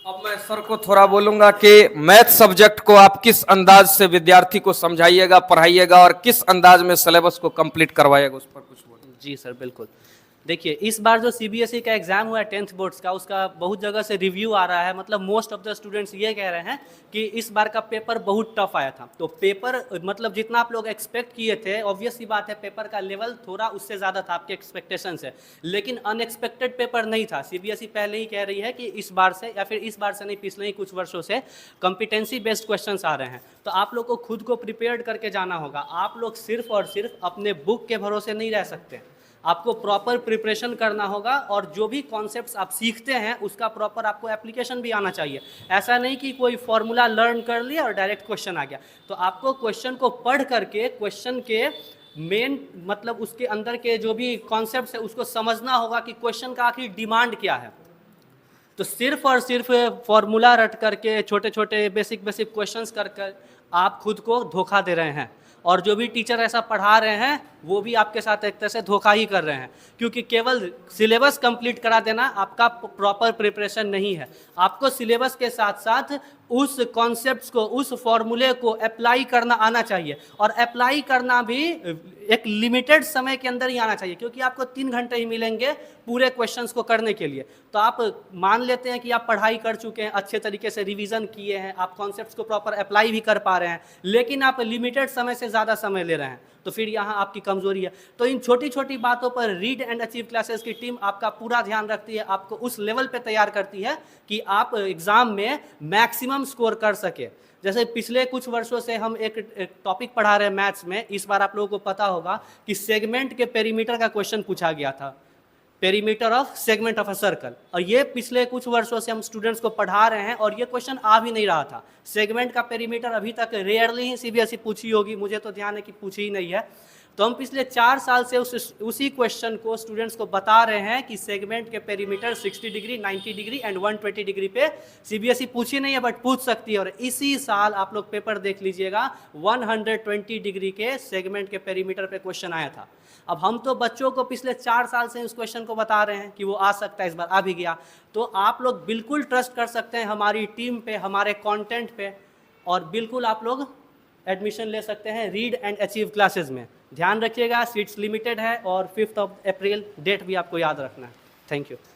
अब मैं सर को थोड़ा बोलूंगा कि मैथ सब्जेक्ट को आप किस अंदाज से विद्यार्थी को समझाइएगा, पढ़ाइएगा और किस अंदाज में सिलेबस को कंप्लीट करवाइएगा, उस पर कुछ बोलिए। जी सर, बिल्कुल। देखिए, इस बार जो सीबीएसई का एग्ज़ाम हुआ है 10th बोर्ड्स का, उसका बहुत जगह से रिव्यू आ रहा है। मतलब मोस्ट ऑफ द स्टूडेंट्स ये कह रहे हैं कि इस बार का पेपर बहुत टफ आया था। तो पेपर मतलब जितना आप लोग एक्सपेक्ट किए थे, ऑब्वियस सी बात है पेपर का लेवल थोड़ा उससे ज़्यादा था आपके एक्सपेक्टेशन से, लेकिन अनएक्सपेक्टेड पेपर नहीं था। सीबीएसई पहले ही कह रही है कि इस बार से, या फिर इस बार से नहीं, पिछले ही कुछ वर्षों से कॉम्पिटेंसी बेस्ड क्वेश्चन आ रहे हैं। तो आप लोग को खुद को प्रिपेयर्ड करके जाना होगा। आप लोग सिर्फ और सिर्फ अपने बुक के भरोसे नहीं रह सकते, आपको प्रॉपर प्रिपरेशन करना होगा और जो भी कॉन्सेप्ट्स आप सीखते हैं उसका प्रॉपर आपको एप्लीकेशन भी आना चाहिए। ऐसा नहीं कि कोई फॉर्मूला लर्न कर लिया और डायरेक्ट क्वेश्चन आ गया। तो आपको क्वेश्चन को पढ़ करके क्वेश्चन के मेन मतलब उसके अंदर के जो भी कॉन्सेप्ट्स है उसको समझना होगा कि क्वेश्चन का आखिर डिमांड क्या है। तो सिर्फ और सिर्फ फॉर्मूला रट करके छोटे छोटे बेसिक क्वेश्चंस कर कर आप खुद को धोखा दे रहे हैं, और जो भी टीचर ऐसा पढ़ा रहे हैं वो भी आपके साथ एक तरह से धोखा ही कर रहे हैं, क्योंकि केवल सिलेबस कंप्लीट करा देना आपका प्रॉपर प्रिपरेशन नहीं है। आपको सिलेबस के साथ साथ उस कॉन्सेप्ट्स को, उस फॉर्मूले को अप्लाई करना आना चाहिए, और अप्लाई करना भी एक लिमिटेड समय के अंदर ही आना चाहिए, क्योंकि आपको 3 घंटे ही मिलेंगे पूरे क्वेश्चंस को करने के लिए। तो आप मान लेते हैं कि आप पढ़ाई कर चुके हैं, अच्छे तरीके से रिवीजन किए हैं, आप कॉन्सेप्ट्स को प्रॉपर अप्लाई भी कर पा रहे हैं, लेकिन आप लिमिटेड समय से ज़्यादा समय ले रहे हैं, तो फिर यहाँ आपकी कमजोरी है। तो इन छोटी छोटी बातों पर रीड एंड अचीव क्लासेस की टीम आपका पूरा ध्यान रखती है, आपको उस लेवल पे तैयार करती है कि आप एग्ज़ाम में मैक्सिमम स्कोर कर सके। जैसे पिछले कुछ वर्षों से हम एक टॉपिक पढ़ा रहे हैं मैथ्स में, इस बार आप लोगों को पता होगा कि सेगमेंट के पेरीमीटर का क्वेश्चन पूछा गया था, perimeter of segment of a circle, और ये पिछले कुछ वर्षों से हम स्टूडेंट्स को पढ़ा रहे हैं और ये क्वेश्चन आ भी नहीं रहा था। सेगमेंट का पेरीमीटर अभी तक रेयरली ही सीबीएसई पूछी होगी, मुझे तो ध्यान है कि पूछी ही नहीं है। तो हम पिछले 4 साल से उसी क्वेश्चन को स्टूडेंट्स को बता रहे हैं कि सेगमेंट के perimeter 60 degree, 90 degree and 120 degree पे सीबीएसई पूछी नहीं है बट पूछ सकती है। और इसी साल आप लोग पेपर देख लीजिएगा, 120 डिग्री के सेगमेंट के पेरीमीटर पे क्वेश्चन आया था। अब हम तो बच्चों को पिछले 4 साल से उस क्वेश्चन को बता रहे हैं कि वो आ सकता है, इस बार आ भी गया। तो आप लोग बिल्कुल ट्रस्ट कर सकते हैं हमारी टीम पे, हमारे कंटेंट पे, और बिल्कुल आप लोग एडमिशन ले सकते हैं रीड एंड अचीव क्लासेस में। ध्यान रखिएगा, सीट्स लिमिटेड है और 5 अप्रैल डेट भी आपको याद रखना है। Thank you.